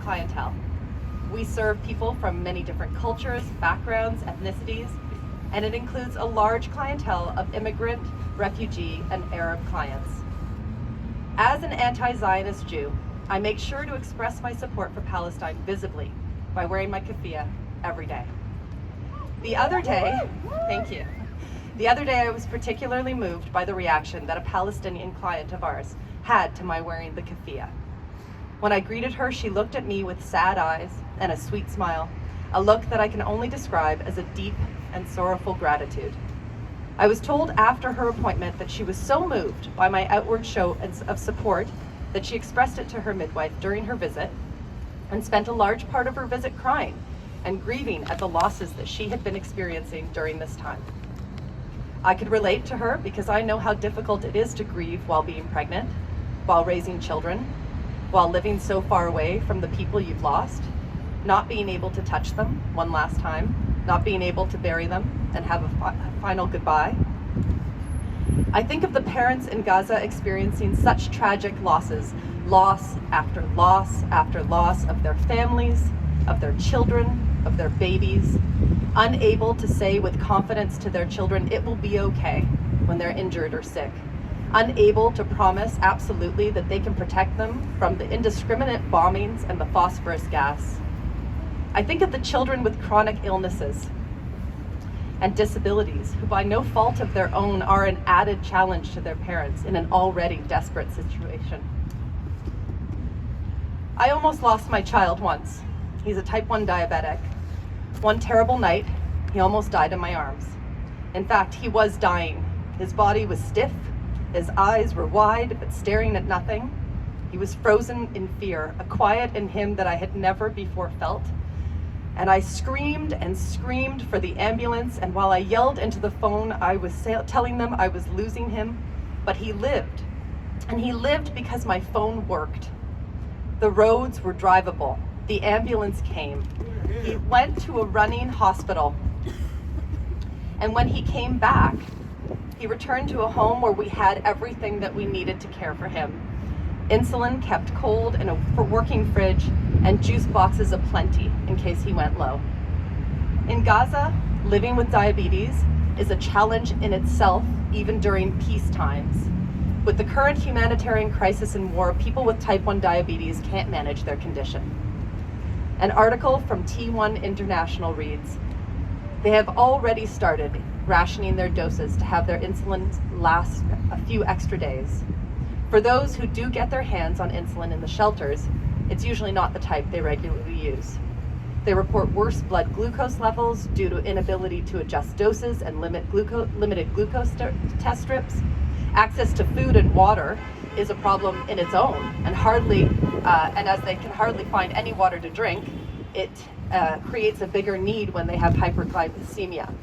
clientele. We serve people from many different cultures, backgrounds, ethnicities, and it includes a large clientele of immigrant, refugee, and Arab clients. As an anti-Zionist Jew, I make sure to express my support for Palestine visibly by wearing my keffiyeh every day. The other day, thank you. The other day I was particularly moved by the reaction that a Palestinian client of ours had to my wearing the keffiyeh. When I greeted her, she looked at me with sad eyes and a sweet smile, a look that I can only describe as a deep and sorrowful gratitude. I was told after her appointment that she was so moved by my outward show of support that she expressed it to her midwife during her visit and spent a large part of her visit crying and grieving at the losses that she had been experiencing during this time. I could relate to her because I know how difficult it is to grieve while being pregnant, while raising children, while living so far away from the people you've lost, not being able to touch them one last time, not being able to bury them and have a final goodbye. I think of the parents in Gaza experiencing such tragic losses, loss after loss after loss of their families, of their children, of their babies, unable to say with confidence to their children, it will be okay when they're injured or sick, unable to promise absolutely that they can protect them from the indiscriminate bombings and the phosphorus gas. I think of the children with chronic illnesses and disabilities who by no fault of their own are an added challenge to their parents in an already desperate situation. I almost lost my child once. He's a type 1 diabetic. One terrible night, he almost died in my arms. In fact, he was dying. His body was stiff, his eyes were wide but staring at nothing. He was frozen in fear, a quiet in him that I had never before felt. And I screamed and screamed for the ambulance, and while I yelled into the phone, I was telling them I was losing him, but he lived. And he lived because my phone worked. The roads were drivable. The ambulance came. He went to a running hospital. And when he came back, he returned to a home where we had everything that we needed to care for him. Insulin kept cold in a working fridge, and juice boxes aplenty in case he went low. In Gaza, living with diabetes is a challenge in itself, even during peace times. With the current humanitarian crisis and war, people with type 1 diabetes can't manage their condition. An article from T1 International reads, they have already started rationing their doses to have their insulin last a few extra days. For those who do get their hands on insulin in the shelters, it's usually not the type they regularly use. They report worse blood glucose levels due to inability to adjust doses and limited glucose test strips. Access to food and water is a problem in its own, and as they can hardly find any water to drink, it creates a bigger need when they have hyperglycemia.